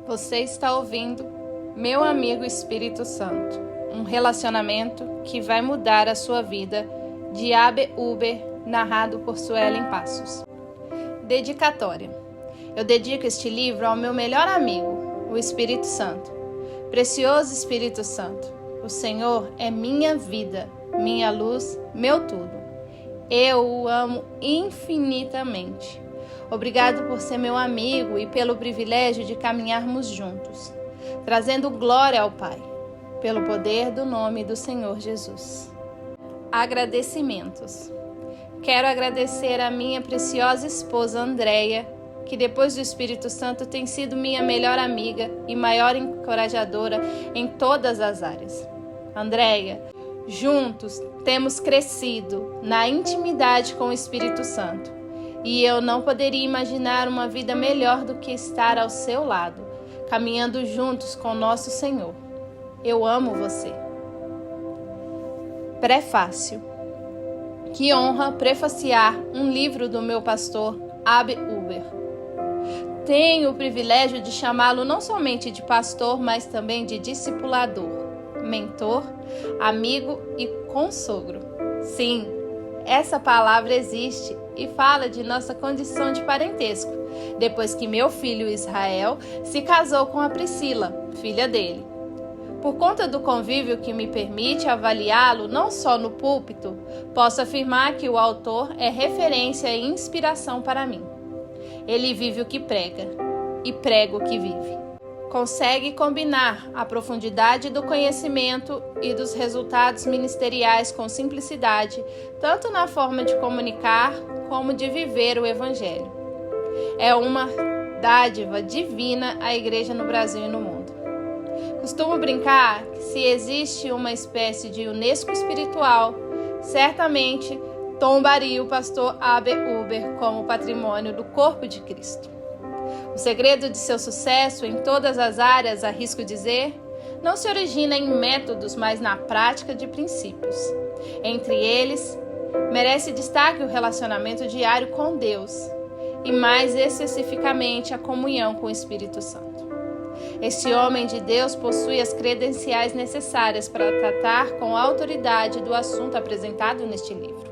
Você está ouvindo Meu Amigo Espírito Santo, um relacionamento que vai mudar a sua vida, de Abe Uber, narrado por Suelen Passos. Dedicatória. Eu dedico este livro ao meu melhor amigo, o Espírito Santo. Precioso Espírito Santo, o Senhor é minha vida, minha luz, meu tudo. Eu o amo infinitamente. Obrigado por ser meu amigo e pelo privilégio de caminharmos juntos, trazendo glória ao Pai, pelo poder do nome do Senhor Jesus. Agradecimentos. Quero agradecer a minha preciosa esposa Andréia, que depois do Espírito Santo tem sido minha melhor amiga e maior encorajadora em todas as áreas. Andréia, juntos temos crescido na intimidade com o Espírito Santo. E eu não poderia imaginar uma vida melhor do que estar ao seu lado, caminhando juntos com nosso Senhor. Eu amo você. Prefácio. Que honra prefaciar um livro do meu pastor, Abe Uber. Tenho o privilégio de chamá-lo não somente de pastor, mas também de discipulador, mentor, amigo e consogro. Sim, essa palavra existe e fala de nossa condição de parentesco, depois que meu filho Israel se casou com a Priscila, filha dele. Por conta do convívio que me permite avaliá-lo não só no púlpito, posso afirmar que o autor é referência e inspiração para mim. Ele vive o que prega e prega o que vive. Consegue combinar a profundidade do conhecimento e dos resultados ministeriais com simplicidade, tanto na forma de comunicar como de viver o Evangelho. É uma dádiva divina à igreja no Brasil e no mundo. Costumo brincar que se existe uma espécie de Unesco espiritual, certamente tombaria o pastor Abe Uber como patrimônio do corpo de Cristo. O segredo de seu sucesso em todas as áreas, arrisco dizer, não se origina em métodos, mas na prática de princípios. Entre eles, merece destaque o relacionamento diário com Deus e, mais especificamente, a comunhão com o Espírito Santo. Este homem de Deus possui as credenciais necessárias para tratar com autoridade do assunto apresentado neste livro.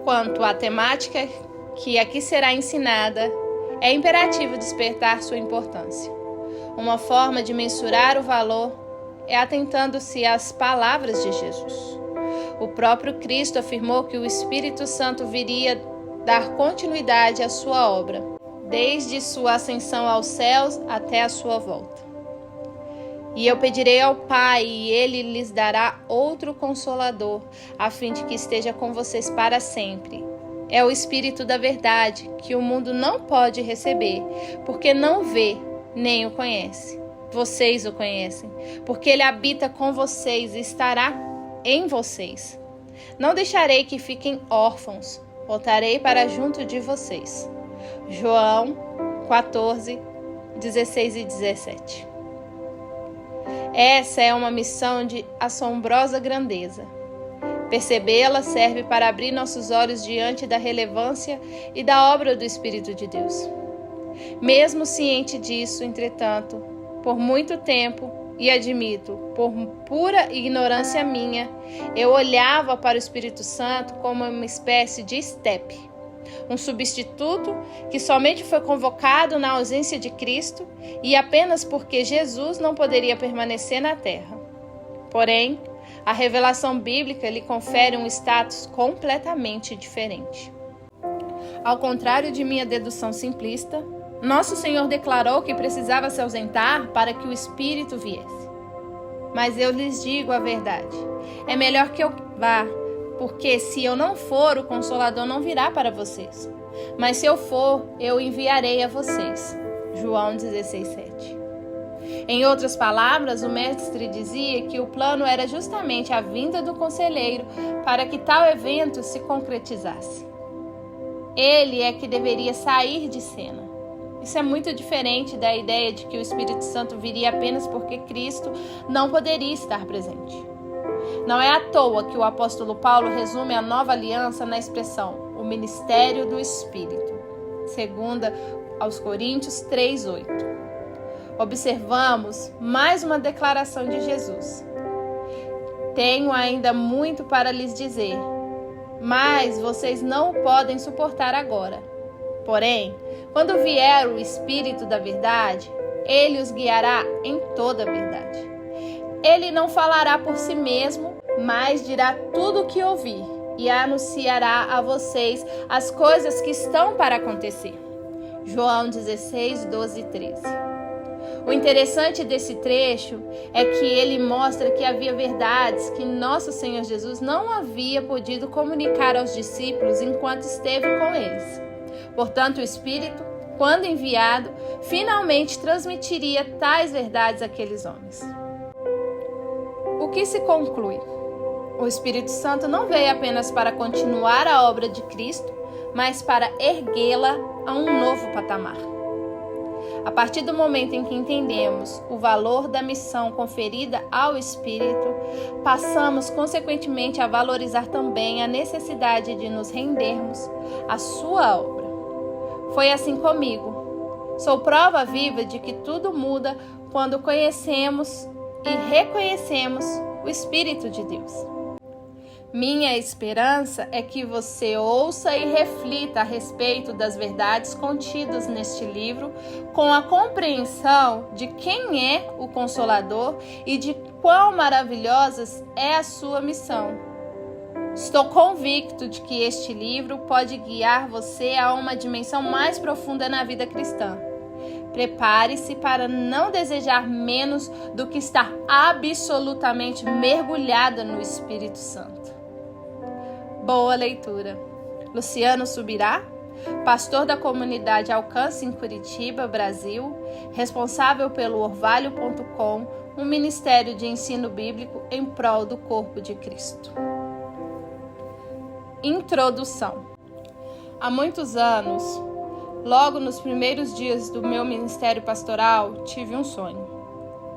Quanto à temática que aqui será ensinada, é imperativo despertar sua importância. Uma forma de mensurar o valor é atentando-se às palavras de Jesus. O próprio Cristo afirmou que o Espírito Santo viria dar continuidade à sua obra, desde sua ascensão aos céus até a sua volta. E eu pedirei ao Pai, e Ele lhes dará outro Consolador, a fim de que esteja com vocês para sempre. É o Espírito da verdade, que o mundo não pode receber, porque não vê nem o conhece. Vocês o conhecem, porque ele habita com vocês e estará em vocês. Não deixarei que fiquem órfãos, voltarei para junto de vocês. João 14, 16 e 17. Essa é uma missão de assombrosa grandeza. Percebê-la serve para abrir nossos olhos diante da relevância e da obra do Espírito de Deus. Mesmo ciente disso, entretanto, por muito tempo, e admito, por pura ignorância minha, eu olhava para o Espírito Santo como uma espécie de estepe, um substituto que somente foi convocado na ausência de Cristo e apenas porque Jesus não poderia permanecer na terra. Porém, a revelação bíblica lhe confere um status completamente diferente. Ao contrário de minha dedução simplista, nosso Senhor declarou que precisava se ausentar para que o Espírito viesse. Mas eu lhes digo a verdade. É melhor que eu vá, porque se eu não for, o Consolador não virá para vocês. Mas se eu for, eu enviarei a vocês. João 16:7. Em outras palavras, o mestre dizia que o plano era justamente a vinda do conselheiro para que tal evento se concretizasse. Ele é que deveria sair de cena. Isso é muito diferente da ideia de que o Espírito Santo viria apenas porque Cristo não poderia estar presente. Não é à toa que o apóstolo Paulo resume a nova aliança na expressão o ministério do Espírito, 2 aos Coríntios 3:8. observamos mais uma declaração de Jesus. Tenho ainda muito para lhes dizer, mas vocês não o podem suportar agora. Porém, quando vier o Espírito da verdade, ele os guiará em toda a verdade. Ele não falará por si mesmo, mas dirá tudo o que ouvir e anunciará a vocês as coisas que estão para acontecer. João 16, 12 e 13. O interessante desse trecho é que ele mostra que havia verdades que nosso Senhor Jesus não havia podido comunicar aos discípulos enquanto esteve com eles. Portanto, o Espírito, quando enviado, finalmente transmitiria tais verdades àqueles homens. O que se conclui? O Espírito Santo não veio apenas para continuar a obra de Cristo, mas para erguê-la a um novo patamar. A partir do momento em que entendemos o valor da missão conferida ao Espírito, passamos consequentemente a valorizar também a necessidade de nos rendermos à sua obra. Foi assim comigo. Sou prova viva de que tudo muda quando conhecemos e reconhecemos o Espírito de Deus. Minha esperança é que você ouça e reflita a respeito das verdades contidas neste livro, com a compreensão de quem é o Consolador e de quão maravilhosa é a sua missão. Estou convicto de que este livro pode guiar você a uma dimensão mais profunda na vida cristã. Prepare-se para não desejar menos do que estar absolutamente mergulhada no Espírito Santo. Boa leitura. Luciano Subirá, pastor da comunidade Alcance em Curitiba, Brasil, responsável pelo Orvalho.com, um ministério de ensino bíblico em prol do corpo de Cristo. Introdução. Há muitos anos, logo nos primeiros dias do meu ministério pastoral, tive um sonho.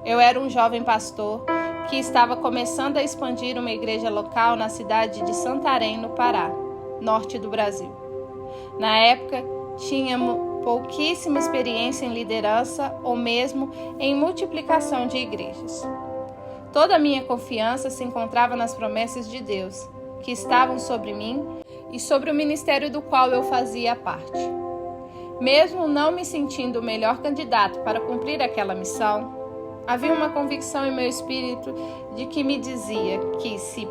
Eu era um jovem pastor que estava começando a expandir uma igreja local na cidade de Santarém, no Pará, norte do Brasil. Na época, tínhamos pouquíssima experiência em liderança ou mesmo em multiplicação de igrejas. Toda a minha confiança se encontrava nas promessas de Deus, que estavam sobre mim e sobre o ministério do qual eu fazia parte. Mesmo não me sentindo o melhor candidato para cumprir aquela missão, havia uma convicção em meu espírito de que me dizia que, se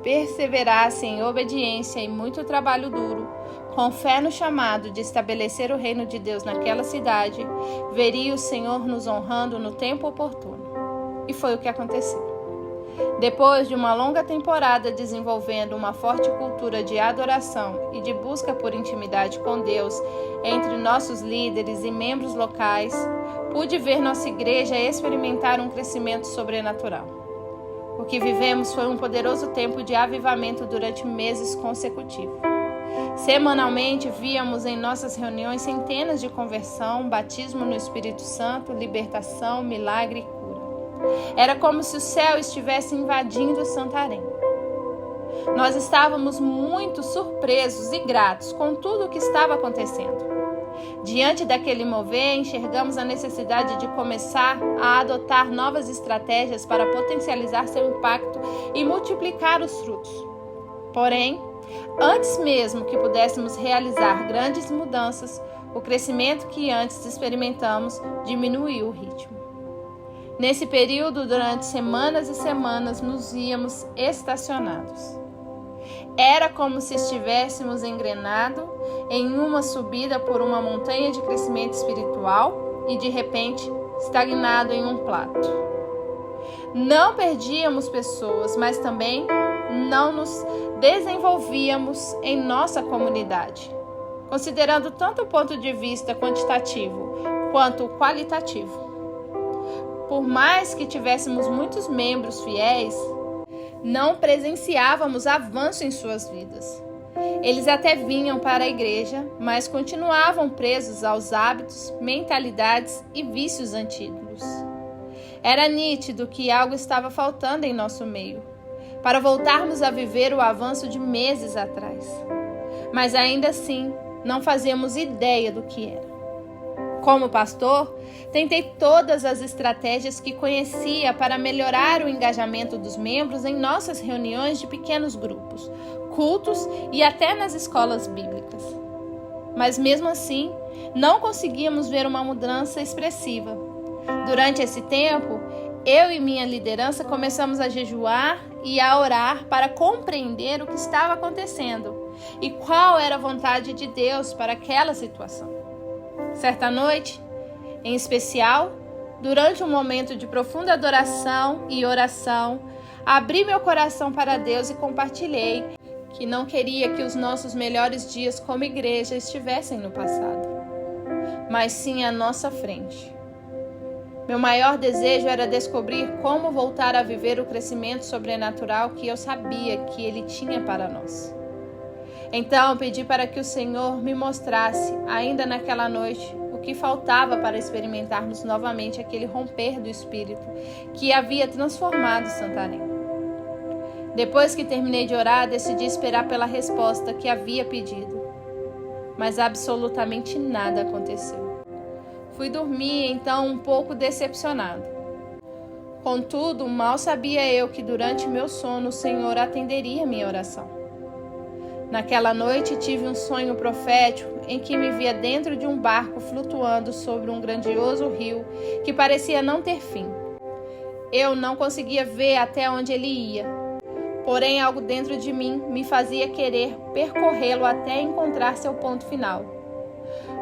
perseverasse em obediência e muito trabalho duro, com fé no chamado de estabelecer o reino de Deus naquela cidade, veria o Senhor nos honrando no tempo oportuno. E foi o que aconteceu. Depois de uma longa temporada desenvolvendo uma forte cultura de adoração e de busca por intimidade com Deus entre nossos líderes e membros locais, pude ver nossa igreja experimentar um crescimento sobrenatural. O que vivemos foi um poderoso tempo de avivamento durante meses consecutivos. Semanalmente víamos em nossas reuniões centenas de conversão, batismo no Espírito Santo, libertação, milagre e cura. Era como se o céu estivesse invadindo Santarém. Nós estávamos muito surpresos e gratos com tudo o que estava acontecendo. Diante daquele mover, enxergamos a necessidade de começar a adotar novas estratégias para potencializar seu impacto e multiplicar os frutos. Porém, antes mesmo que pudéssemos realizar grandes mudanças, o crescimento que antes experimentamos diminuiu o ritmo. Nesse período, durante semanas e semanas, nos víamos estacionados. Era como se estivéssemos engrenados em uma subida por uma montanha de crescimento espiritual e, de repente, estagnado em um plato. Não perdíamos pessoas, mas também não nos desenvolvíamos em nossa comunidade, considerando tanto o ponto de vista quantitativo quanto o qualitativo. Por mais que tivéssemos muitos membros fiéis, não presenciávamos avanço em suas vidas. Eles até vinham para a igreja, mas continuavam presos aos hábitos, mentalidades e vícios antigos. Era nítido que algo estava faltando em nosso meio, para voltarmos a viver o avanço de meses atrás. Mas ainda assim, não fazíamos ideia do que era. Como pastor, tentei todas as estratégias que conhecia para melhorar o engajamento dos membros em nossas reuniões de pequenos grupos, cultos e até nas escolas bíblicas. Mas mesmo assim, não conseguíamos ver uma mudança expressiva. Durante esse tempo, eu e minha liderança começamos a jejuar e a orar para compreender o que estava acontecendo e qual era a vontade de Deus para aquela situação. Certa noite, em especial, durante um momento de profunda adoração e oração, abri meu coração para Deus e compartilhei que não queria que os nossos melhores dias como igreja estivessem no passado, mas sim à nossa frente. Meu maior desejo era descobrir como voltar a viver o crescimento sobrenatural que eu sabia que Ele tinha para nós. Então pedi para que o Senhor me mostrasse, ainda naquela noite, o que faltava para experimentarmos novamente aquele romper do Espírito que havia transformado Santarém. Depois que terminei de orar, decidi esperar pela resposta que havia pedido, mas absolutamente nada aconteceu. Fui dormir então um pouco decepcionado. Contudo, mal sabia eu que durante meu sono o Senhor atenderia minha oração. Naquela noite tive um sonho profético em que me via dentro de um barco flutuando sobre um grandioso rio que parecia não ter fim. Eu não conseguia ver até onde ele ia, porém algo dentro de mim me fazia querer percorrê-lo até encontrar seu ponto final.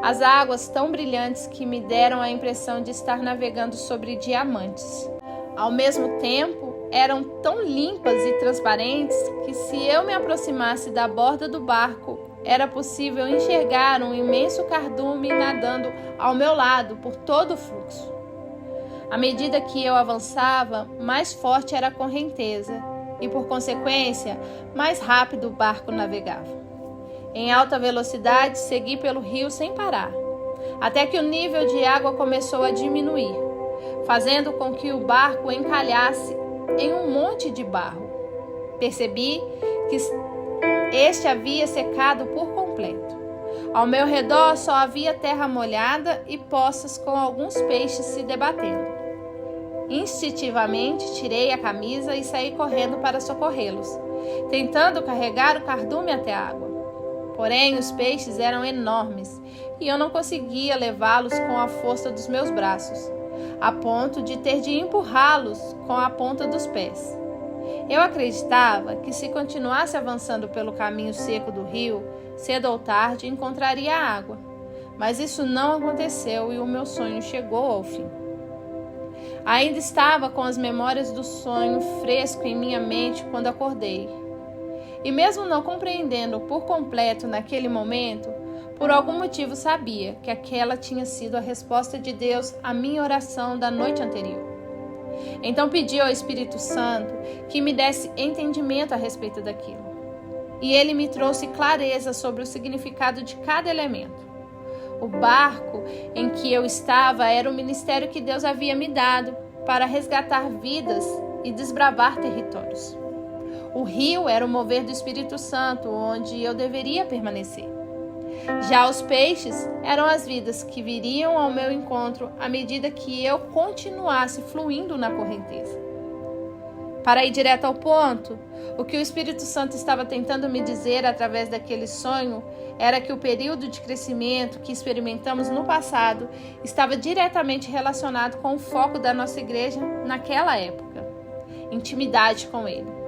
As águas tão brilhantes que me deram a impressão de estar navegando sobre diamantes. Ao mesmo tempo, eram tão limpas e transparentes que se eu me aproximasse da borda do barco, era possível enxergar um imenso cardume nadando ao meu lado por todo o fluxo. À medida que eu avançava, mais forte era a correnteza e, por consequência, mais rápido o barco navegava. Em alta velocidade, segui pelo rio sem parar, até que o nível de água começou a diminuir, fazendo com que o barco encalhasse em um monte de barro. Percebi que este havia secado por completo. Ao meu redor só havia terra molhada e poças com alguns peixes se debatendo. Instintivamente tirei a camisa e saí correndo para socorrê-los, tentando carregar o cardume até a água. Porém, os peixes eram enormes e eu não conseguia levá-los com a força dos meus braços, a ponto de ter de empurrá-los com a ponta dos pés. Eu acreditava que se continuasse avançando pelo caminho seco do rio, cedo ou tarde encontraria água. Mas isso não aconteceu e o meu sonho chegou ao fim. Ainda estava com as memórias do sonho fresco em minha mente quando acordei. E mesmo não compreendendo por completo naquele momento, por algum motivo sabia que aquela tinha sido a resposta de Deus à minha oração da noite anterior. Então pedi ao Espírito Santo que me desse entendimento a respeito daquilo. E ele me trouxe clareza sobre o significado de cada elemento. O barco em que eu estava era o ministério que Deus havia me dado para resgatar vidas e desbravar territórios. O rio era o mover do Espírito Santo, onde eu deveria permanecer. Já os peixes eram as vidas que viriam ao meu encontro à medida que eu continuasse fluindo na correnteza. Para ir direto ao ponto, o que o Espírito Santo estava tentando me dizer através daquele sonho era que o período de crescimento que experimentamos no passado estava diretamente relacionado com o foco da nossa igreja naquela época: intimidade com Ele.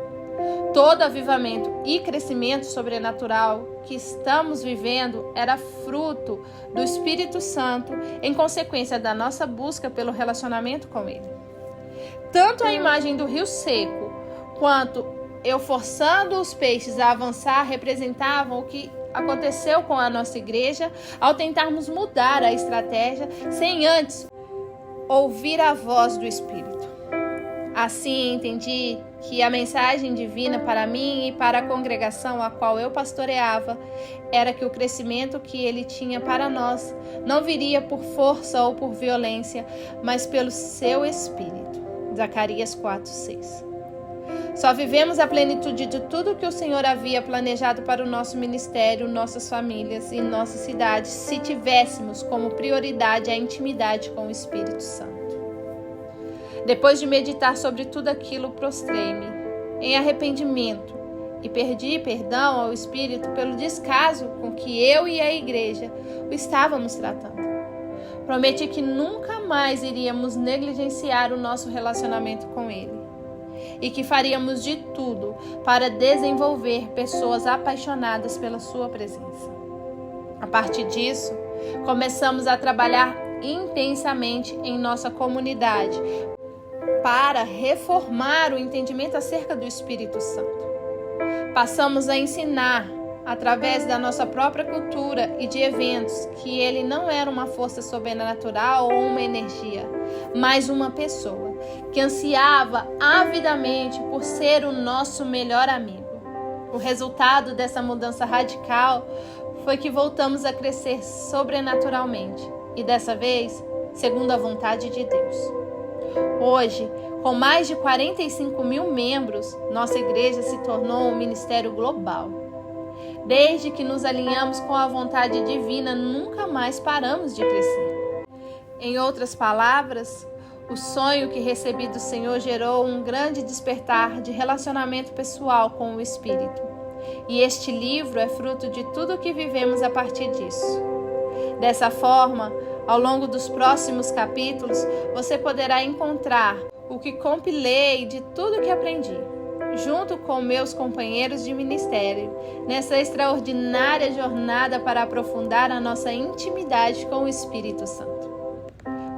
Todo avivamento e crescimento sobrenatural que estamos vivendo era fruto do Espírito Santo em consequência da nossa busca pelo relacionamento com Ele. Tanto a imagem do rio seco quanto eu forçando os peixes a avançar representavam o que aconteceu com a nossa igreja ao tentarmos mudar a estratégia sem antes ouvir a voz do Espírito. Assim entendi que a mensagem divina para mim e para a congregação a qual eu pastoreava era que o crescimento que Ele tinha para nós não viria por força ou por violência, mas pelo seu Espírito. Zacarias 4:6. Só vivemos a plenitude de tudo que o Senhor havia planejado para o nosso ministério, nossas famílias e nossa cidade, se tivéssemos como prioridade a intimidade com o Espírito Santo. Depois de meditar sobre tudo aquilo, prostrei-me em arrependimento e pedi perdão ao Espírito pelo descaso com que eu e a igreja o estávamos tratando. Prometi que nunca mais iríamos negligenciar o nosso relacionamento com Ele e que faríamos de tudo para desenvolver pessoas apaixonadas pela Sua presença. A partir disso, começamos a trabalhar intensamente em nossa comunidade para reformar o entendimento acerca do Espírito Santo. Passamos a ensinar, através da nossa própria cultura e de eventos, que ele não era uma força sobrenatural ou uma energia, mas uma pessoa que ansiava avidamente por ser o nosso melhor amigo. O resultado dessa mudança radical foi que voltamos a crescer sobrenaturalmente e dessa vez, segundo a vontade de Deus. Hoje, com mais de 45 mil membros, nossa igreja se tornou um ministério global. Desde que nos alinhamos com a vontade divina, nunca mais paramos de crescer. Em outras palavras, o sonho que recebi do Senhor gerou um grande despertar de relacionamento pessoal com o Espírito. E este livro é fruto de tudo que vivemos a partir disso. Dessa forma, ao longo dos próximos capítulos, você poderá encontrar o que compilei de tudo que aprendi, junto com meus companheiros de ministério, nessa extraordinária jornada para aprofundar a nossa intimidade com o Espírito Santo.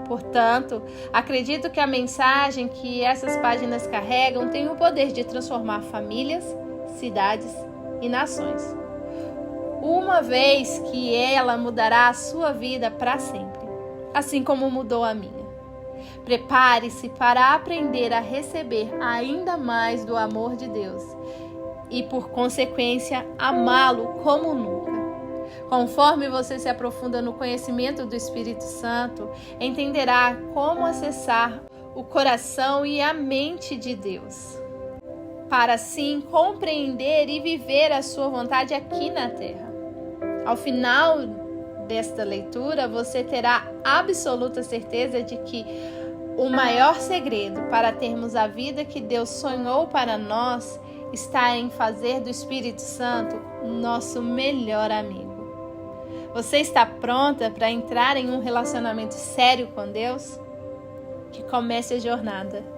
Portanto, acredito que a mensagem que essas páginas carregam tem o poder de transformar famílias, cidades e nações, uma vez que ela mudará a sua vida para sempre, assim como mudou a minha. Prepare-se para aprender a receber ainda mais do amor de Deus e, por consequência, amá-lo como nunca. Conforme você se aprofunda no conhecimento do Espírito Santo, entenderá como acessar o coração e a mente de Deus, para assim compreender e viver a sua vontade aqui na terra. Ao final desta leitura, você terá absoluta certeza de que o maior segredo para termos a vida que Deus sonhou para nós está em fazer do Espírito Santo nosso melhor amigo. Você está pronta para entrar em um relacionamento sério com Deus? Que comece a jornada.